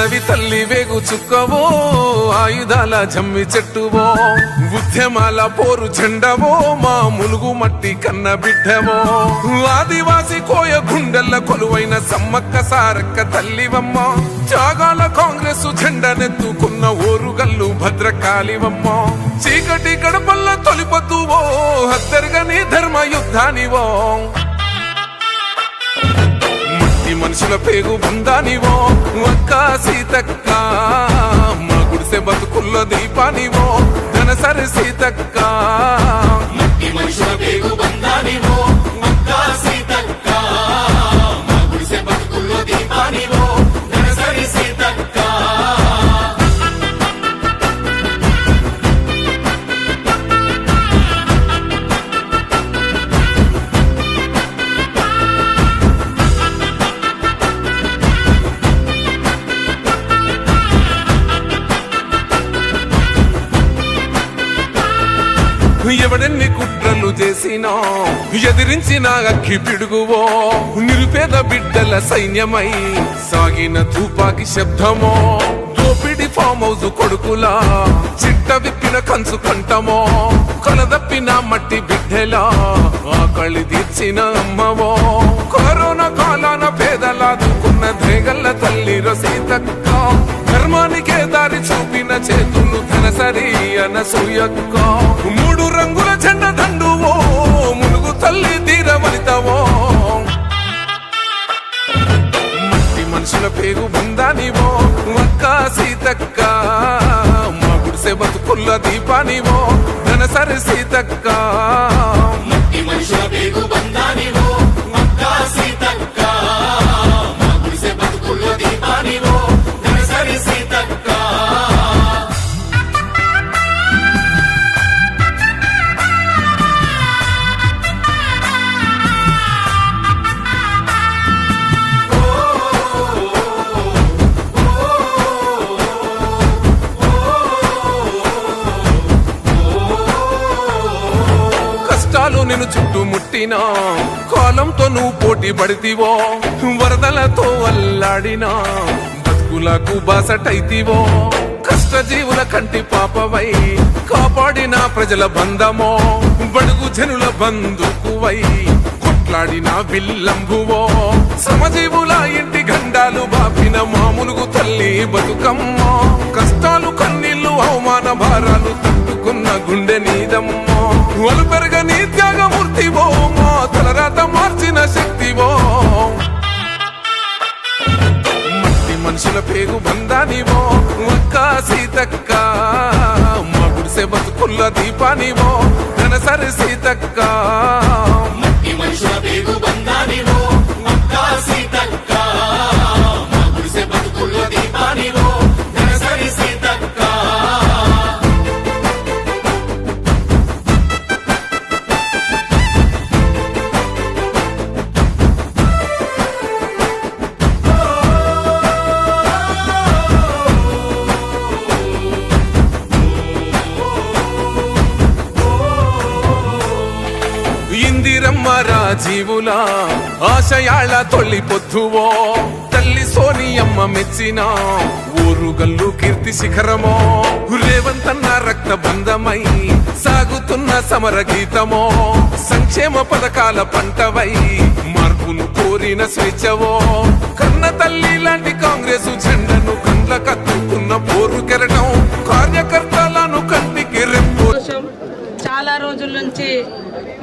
అడవి తల్లి వేగు చుక్కవో ఆయుధాల జమ్మి చెట్టువో ఉద్యమాల పోరు జెండవో మా ములుగు మట్టి కన్న బిడ్డవో ఆదివాసి కోయ గుండెల్ల కొలువైన సమ్మక్క సారక్క తల్లివమ్మ త్యాగాల కాంగ్రెస్ జెండనెత్తుకున్న ఓరుగల్లు భద్రకాళివమ్మ చీకటి గడపల్ల తొలిపతువో హద్దెరగని ధర్మ యుద్ధానివో మనుషుల పేగు బంధానివో అక్క సీతక్క మా గుడిసె బతుకుల్లో దీపానివో ధనసరి సీతక్క మనుషుల పేగు బంధానివో అక్క సీతక్క మా గుడిసె బతుకుల్లో దీపానివో ధనసరి సీతక్క ఎవడెన్ని కుట్రలు చేసినా ఎదిరించిన అక్కి పిడుగువో నిరుపేద బిడ్డల సైన్యమై సాగిన తుపాకి శబ్దమో దోపిడి ఫామ్ హౌస్ కొడుకులా చిట్ట విప్పిన కంచు కంటమో కలదప్పిన మట్టి బిడ్డలా ఆకలి తీర్చిన అమ్మవో కరోనా కాలాన పేదలాదుకున్న ధేగల్ల తల్లి రసీతక్క ధర్మానికే దారి చూపిన చేతులు ధనసరి అనసూయక్క మూడు రంగుల జెండ దండువో ములుగు తల్లి తీరవనితవో మట్టి మనుషుల పేరు బంధానివో అక్క సీతక్క మా గుడిసె బతుకుల్ల దీపానివో ధనసరి సీతక్క మనుషుల పేరు బంధానివో అక్క సీతక్క మా గుడిసె బతుకుల్లో దీపానివో ధనసరి సీతక్క నేను చుట్టుముట్టినా కాలంతో నువ్వు పోటీ పడితివో వరదలతో అల్లాడినా బతుకులకు బాసటైతివో కష్టజీవుల కంటి పాపవై కాపాడిన ప్రజల బంధమో బడుగు జనుల బంధుకువై కొట్లాడిన విల్లంబువో సమజీవుల ఇంటి గండాలు బాపిన మామూలుగు తల్లి బతుకమ్మ కష్టాలు కన్నీళ్లు అవమాన భారాలు తట్టుకున్న గుండె నీదమ్మ వలు పెరగని త్యాగమూర్తివో మా తలరాత మార్చిన శక్తివో మట్టి మనుషుల పేగు బంధానివో అక్క సీతక్క మా గుడిసె బతుకుల్ల దీపానివో ధనసరి సీతక్క మనుషుల పేగు బంధానివో అక్క సీతక్క మా గుడిసె బతుకుల్లో దీపానివో ధనసరి సీతక్క ఇందిరమ్మ రాజీవుల ఆశయాళ్ళ తొలి పొద్దువో తల్లి సోనియమ్మ మెచ్చిన ఊరుగల్లు కీర్తి శిఖరమో రేవంతన్న రక్త బంధమై సాగుతున్న సమర గీతమో సంక్షేమ పథకాల పంటవై మార్పును కోరిన స్వేచ్ఛవో కన్న తల్లి లాంటి కాంగ్రెస్ జెండను కండ్ల కత్తుకున్న పోరు కెరటం కార్యకర్తలను కంటికి రెప్పు చాలా రోజుల నుంచి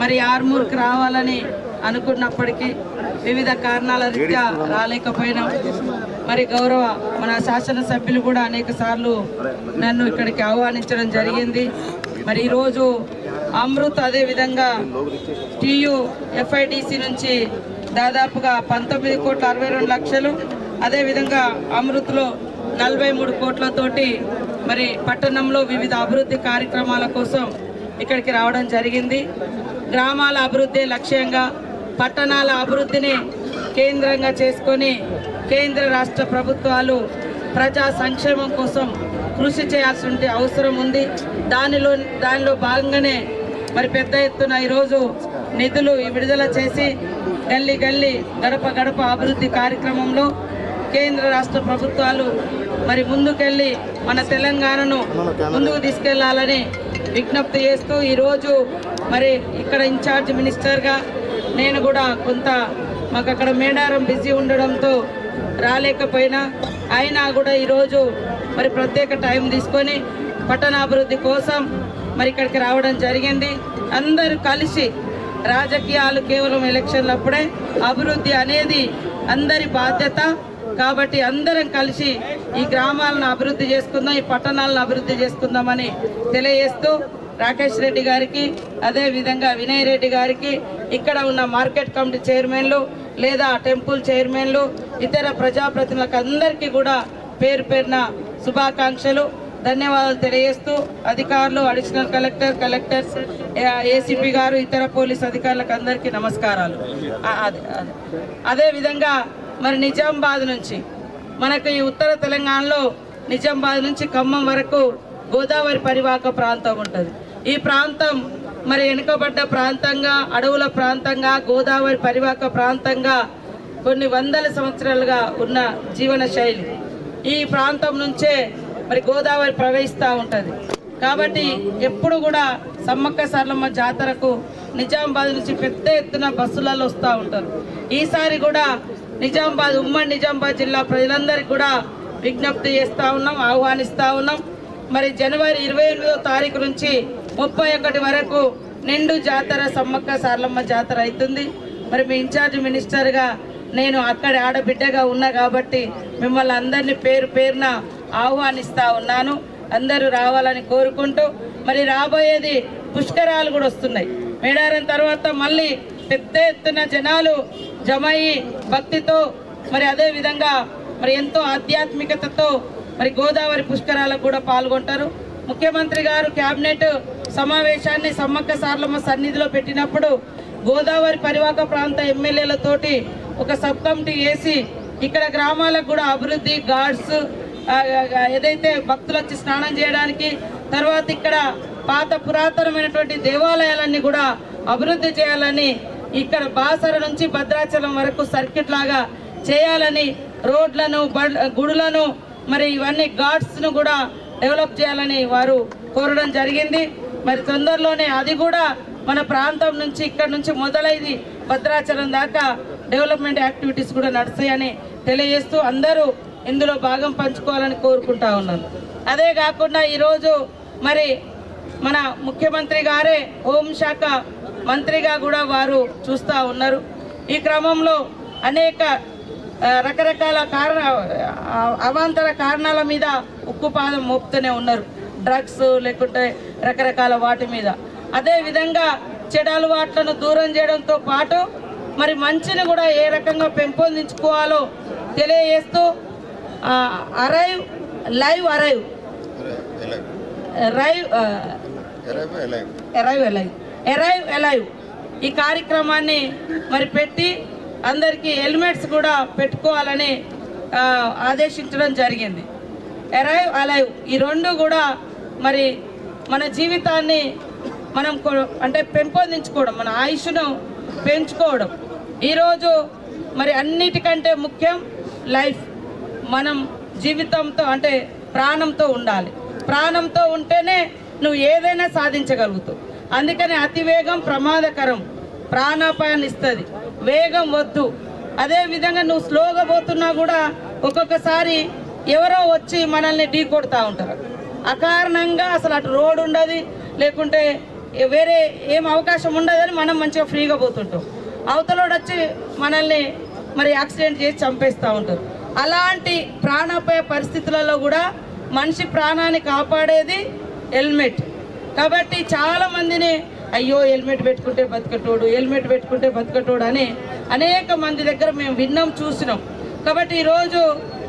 మరి ఆర్మూర్కి రావాలని అనుకున్నప్పటికీ వివిధ కారణాల రీత్యా రాలేకపోయినాం. మరి గౌరవ మన శాసనసభ్యులు కూడా అనేక సార్లు నన్ను ఇక్కడికి ఆహ్వానించడం జరిగింది. మరి ఈరోజు అమృత్ అదేవిధంగా TUFIDC నుంచి దాదాపుగా 19,62,00,000 అదేవిధంగా అమృత్లో 43 కోట్లతోటి మరి పట్టణంలో వివిధ అభివృద్ధి కార్యక్రమాల కోసం ఇక్కడికి రావడం జరిగింది. గ్రామాల అభివృద్ధి లక్ష్యంగా పట్టణాల అభివృద్ధిని కేంద్రంగా చేసుకొని కేంద్ర రాష్ట్ర ప్రభుత్వాలు ప్రజా సంక్షేమం కోసం కృషి చేయాల్సిన అవసరం ఉంది. దానిలో భాగంగానే మరి పెద్ద ఎత్తున ఈరోజు నిధులు విడుదల చేసి గల్లీ గల్లీ గడప గడప అభివృద్ధి కార్యక్రమంలో కేంద్ర రాష్ట్ర ప్రభుత్వాలు మరి ముందుకెళ్ళి మన తెలంగాణను ముందుకు తీసుకెళ్లాలని విజ్ఞప్తి చేస్తూ ఈరోజు మరి ఇక్కడ ఇన్ఛార్జ్ మినిస్టర్గా నేను కూడా కొంత మాకు అక్కడ మేడారం బిజీ ఉండడంతో రాలేకపోయినా అయినా కూడా ఈరోజు మరి ప్రత్యేక టైం తీసుకొని పట్టణాభివృద్ధి కోసం మరి ఇక్కడికి రావడం జరిగింది. అందరూ కలిసి రాజకీయాలు కేవలం ఎలక్షన్లప్పుడే, అభివృద్ధి అనేది అందరి బాధ్యత. కాబట్టి అందరం కలిసి ఈ గ్రామాలను అభివృద్ధి చేసుకుందాం, ఈ పట్టణాలను అభివృద్ధి చేసుకుందామని తెలియజేస్తూ రాకేష్ రెడ్డి గారికి, అదేవిధంగా వినయ్ రెడ్డి గారికి, ఇక్కడ ఉన్న మార్కెట్ కమిటీ చైర్మన్లు లేదా టెంపుల్ చైర్మన్లు, ఇతర ప్రజాప్రతినిధులకు అందరికీ కూడా పేరు పేరున శుభాకాంక్షలు, ధన్యవాదాలు తెలియజేస్తూ అధికారులు, అడిషనల్ కలెక్టర్, ఏసీపీ గారు, ఇతర పోలీస్ అధికారులకు అందరికీ నమస్కారాలు. అదేవిధంగా మరి నిజామాబాద్ నుంచి మనకు ఈ ఉత్తర తెలంగాణలో నిజామాబాద్ నుంచి ఖమ్మం వరకు గోదావరి పరివాహక ప్రాంతం ఉంటుంది. ఈ ప్రాంతం మరి వెనుకబడ్డ ప్రాంతంగా, అడవుల ప్రాంతంగా, గోదావరి పరివాహక ప్రాంతంగా కొన్ని వందల సంవత్సరాలుగా ఉన్న జీవన శైలి. ఈ ప్రాంతం నుంచే మరి గోదావరి ప్రవహిస్తూ ఉంటుంది. కాబట్టి ఎప్పుడు కూడా సమ్మక్క సారలమ్మ జాతరకు నిజామాబాద్ నుంచి పెద్ద ఎత్తున బస్సులలో వస్తూ ఉంటారు. ఈసారి కూడా నిజామాబాద్, ఉమ్మడి నిజామాబాద్ జిల్లా ప్రజలందరికీ కూడా విజ్ఞప్తి చేస్తూ ఉన్నాం, ఆహ్వానిస్తూ ఉన్నాం. మరి జనవరి 28వ తారీఖు నుంచి 31 వరకు నిండు జాతర, సమ్మక్క సారలమ్మ జాతర అవుతుంది. మరి మీ ఇన్ఛార్జ్ మినిస్టర్గా నేను అక్కడి ఆడబిడ్డగా ఉన్నా కాబట్టి మిమ్మల్ని అందరినీ పేరు పేరున ఆహ్వానిస్తూ ఉన్నాను. అందరూ రావాలని కోరుకుంటూ, మరి రాబోయేది పుష్కరాలు కూడా వస్తున్నాయి. మేడారం తర్వాత మళ్ళీ పెద్ద ఎత్తున జనాలు జమయ్యి భక్తితో మరి అదేవిధంగా మరి ఎంతో ఆధ్యాత్మికతతో మరి గోదావరి పుష్కరాలకు కూడా పాల్గొంటారు. ముఖ్యమంత్రి గారు కేబినెట్ సమావేశాన్ని సమ్మక్క సారలమ్మ సన్నిధిలో పెట్టినప్పుడు గోదావరి పరివాహక ప్రాంత ఎమ్మెల్యేలతోటి ఒక సబ్ కమిటీ వేసి ఇక్కడ గ్రామాలకు కూడా అభివృద్ధి, గార్డ్స్, ఏదైతే భక్తులు వచ్చి స్నానం చేయడానికి, తర్వాత ఇక్కడ పాత పురాతనమైనటువంటి దేవాలయాలన్నీ కూడా అభివృద్ధి చేయాలని, ఇక్కడ బాసర నుంచి భద్రాచలం వరకు సర్క్యూట్ లాగా చేయాలని, రోడ్లను, గుడులను, మరి ఇవన్నీ ఘాట్స్ను కూడా డెవలప్ చేయాలని వారు కోరడం జరిగింది. మరి తొందరలోనే అది కూడా మన ప్రాంతం నుంచి, ఇక్కడ నుంచి మొదలైంది భద్రాచలం దాకా డెవలప్మెంట్ యాక్టివిటీస్ కూడా నడుస్తాయని తెలియజేస్తూ అందరూ ఇందులో భాగం పంచుకోవాలని కోరుకుంటా ఉన్నాను. అదే కాకుండా ఈరోజు మరి మన ముఖ్యమంత్రి గారే హోంశాఖ మంత్రిగా కూడా వారు చూస్తూ ఉన్నారు. ఈ క్రమంలో అనేక రకరకాల అవాంతర కారణాల మీద ఉక్కుపాదం మోపుతూనే ఉన్నారు. డ్రగ్స్ లేకుంటే రకరకాల వాటి మీద. అదేవిధంగా చెడు అలవాట్లను దూరం చేయడంతో పాటు మరి మంచిని కూడా ఏ రకంగా పెంపొందించుకోవాలో తెలియజేస్తూ అరైవ్ అలైవ్ ఈ కార్యక్రమాన్ని మరి పెట్టి అందరికీ హెల్మెట్స్ కూడా పెట్టుకోవాలని ఆదేశించడం జరిగింది. అరైవ్ అలైవ్ ఈ రెండు కూడా మరి మన జీవితాన్ని మనం అంటే పెంపొందించుకోవడం, మన ఆయుష్ను పెంచుకోవడం. ఈరోజు మరి అన్నిటికంటే ముఖ్యం లైఫ్. మనం జీవితంతో అంటే ప్రాణంతో ఉండాలి. ప్రాణంతో ఉంటేనే నువ్వు ఏదైనా సాధించగలుగుతావు. అందుకని అతివేగం ప్రమాదకరం, ప్రాణాపాయాన్ని ఇస్తుంది. వేగం వద్దు. అదేవిధంగా నువ్వు స్లోగా పోతున్నా కూడా ఒక్కొక్కసారి ఎవరో వచ్చి మనల్ని ఢీ కొడుతూ ఉంటారు. అకారణంగా అసలు అటు రోడ్ ఉండదు, లేకుంటే వేరే ఏం అవకాశం ఉండదని మనం మంచిగా ఫ్రీగా పోతుంటాం. అవతలోడు వచ్చి మనల్ని మరి యాక్సిడెంట్ చేసి చంపేస్తూ ఉంటారు. అలాంటి ప్రాణాపాయ పరిస్థితులలో కూడా మనిషి ప్రాణాన్ని కాపాడేది హెల్మెట్. కాబట్టి చాలామందిని అయ్యో హెల్మెట్ పెట్టుకుంటే బతకటోడు, హెల్మెట్ పెట్టుకుంటే బతకటోడు అని అనేక మంది దగ్గర మేము విన్నాం, చూసినాం. కాబట్టి ఈరోజు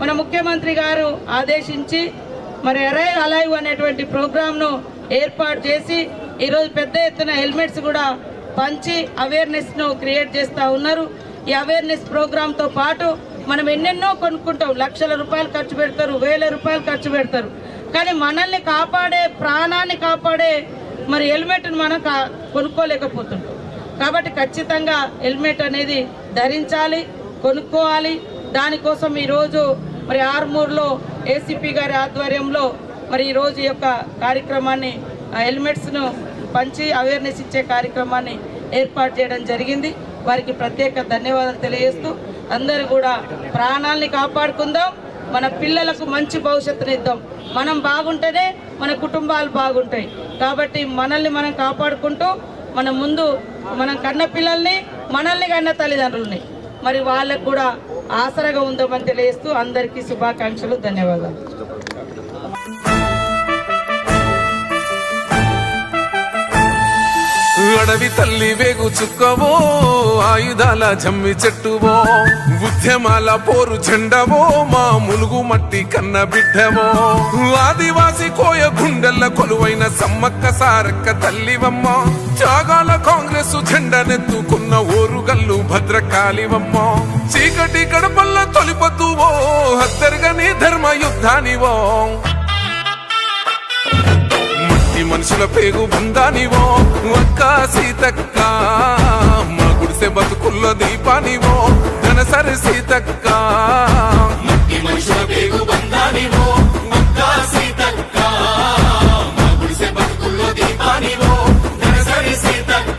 మన ముఖ్యమంత్రి గారు ఆదేశించి మరి అరైవ్ అలైవ్ అనేటువంటి ప్రోగ్రామ్ను ఏర్పాటు చేసి ఈరోజు పెద్ద ఎత్తున హెల్మెట్స్ కూడా పంచి అవేర్నెస్ను క్రియేట్ చేస్తూ ఉన్నారు. ఈ అవేర్నెస్ ప్రోగ్రాంతో పాటు మనం ఎన్నెన్నో కొనుక్కుంటాం. లక్షల రూపాయలు ఖర్చు పెడతారు, వేల రూపాయలు ఖర్చు పెడతారు. కానీ మనల్ని కాపాడే, ప్రాణాన్ని కాపాడే మరి హెల్మెట్ను మనం కొనుక్కోలేకపోతుంటాం. కాబట్టి ఖచ్చితంగా హెల్మెట్ అనేది ధరించాలి, కొనుక్కోవాలి. దానికోసం ఈరోజు మరి ఆర్మూర్లో ఏసీపీ గారి ఆధ్వర్యంలో మరి ఈరోజు ఈ యొక్క కార్యక్రమాన్ని హెల్మెట్స్ను పంచి అవేర్నెస్ ఇచ్చే కార్యక్రమాన్ని ఏర్పాటు చేయడం జరిగింది. వారికి ప్రత్యేక ధన్యవాదాలు తెలియజేస్తూ అందరూ కూడా ప్రాణాలని కాపాడుకుందాం, మన పిల్లలకు మంచి భవిష్యత్తుని ఇద్దాం. మనం బాగుంటేనే మన కుటుంబాలు బాగుంటాయి. కాబట్టి మనల్ని మనం కాపాడుకుంటూ మన ముందు మనం కన్న పిల్లల్ని, మనల్ని కన్న తల్లిదండ్రులని మరి వాళ్ళకు కూడా ఆసరాగా ఉందామని తెలియజేస్తూ అందరికీ శుభాకాంక్షలు, ధన్యవాదాలు. అడవి తల్లి వేగు చుక్కవో, ఆయుధాల జమ్మి చెట్టువో, ఉద్యమాల పోరు జెండవో, మా ములుగు మట్టి కన్న బిడ్డవో, ఆదివాసి కోయ గుండెల్ల కొలువైన సమ్మక్క సారక్క తల్లివమ్మ, త్యాగాల కాంగ్రెస్ జెండనెత్తుకున్న ఓరుగల్లు భద్రకాళివమ్మ, చీకటి గడపల్ల తొలిపొద్దువో, హత్తరుగని ధర్మ యుద్ధానివో, మనుషుల పేగు బంధానివో అక్క సీతక్క, మా గుడిసె బతుకుల్లో దీపానివో ధనసరి సీతక్క, మనుషుల పేగు బంధానివో అక్క సీతక్క, మా గుడిసె బతుకుల్లో దీపానివో ధనసరి సీతక్క.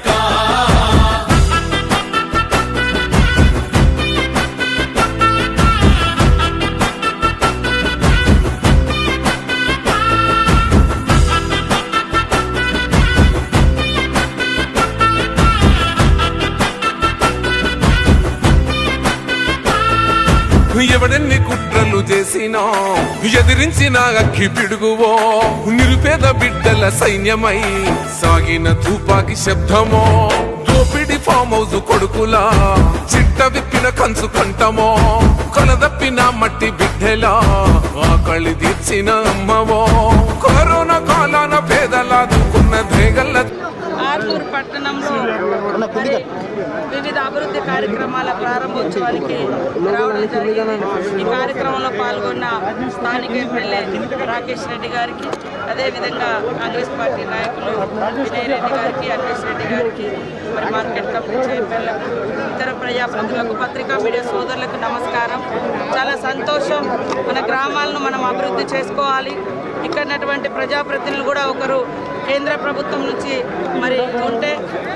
ఎవడెన్ని కుట్రలు చేసినా ఎదిరించిన అక్కి పిడుగువో, నిరుపేద బిడ్డల సైన్యమై సాగిన తుపాకి శబ్దమో, దోపిడి ఫామ్ హౌస్ కొడుకులా చిట్ట విప్పిన కంచు కంటమో, కలదప్పిన మట్టి బిడ్డలా ఆకలి తీర్చిన అమ్మవో, కరోనా కాలాన పేదలాదుకున్న దేగల్ల ఆర్మూర్ పట్టణంలో మరి వివిధ అభివృద్ధి కార్యక్రమాల ప్రారంభోత్సవానికి రావడం జరిగింది. ఈ కార్యక్రమంలో పాల్గొన్న స్థానిక ఎమ్మెల్యే రాకేష్ రెడ్డి గారికి, అదేవిధంగా కాంగ్రెస్ పార్టీ నాయకులు వినయ్ రెడ్డి గారికి, అన్వేష్ రెడ్డి గారికి, మరి మార్కెట్ కమిటీ చైర్మన్లకు, ఇతర ప్రజాప్రతినిధులకు, పత్రికా మీడియా సోదరులకు నమస్కారం. చాలా సంతోషం. మన గ్రామాలను మనం అభివృద్ధి చేసుకోవాలి. ఇక్కడటువంటి ప్రజాప్రతినిధులు కూడా ఒకరు కేంద్ర ప్రభుత్వం నుంచి మరి ఉంటే,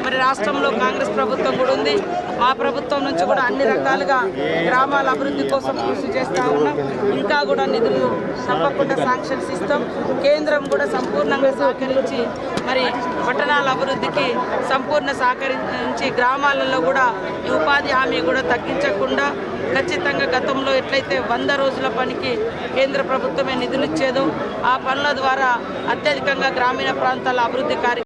మరి రాష్ట్రంలో కాంగ్రెస్ ప్రభుత్వం కూడా ఉంది. మా ప్రభుత్వం నుంచి కూడా అన్ని రకాలుగా గ్రామాల అభివృద్ధి కోసం కృషి చేస్తూ ఉన్నాం. ఇంకా కూడా నిధులు తప్పకుండా శాంక్షన్స్ ఇస్తాం. కేంద్రం కూడా సంపూర్ణంగా సహకరించి మరి పట్టణాల అభివృద్ధికి సంపూర్ణ సహకరించి గ్రామాలలో కూడా ఈ ఉపాధి హామీ కూడా తగ్గించకుండా ఖచ్చితంగా గతంలో ఎట్లయితే 100 రోజుల పనికి కేంద్ర ప్రభుత్వమే నిధులు ఇచ్చేదో ఆ పనుల ద్వారా అత్యధికంగా గ్రామీణ ప్రాంతాల అభివృద్ధి కార్యక్రమం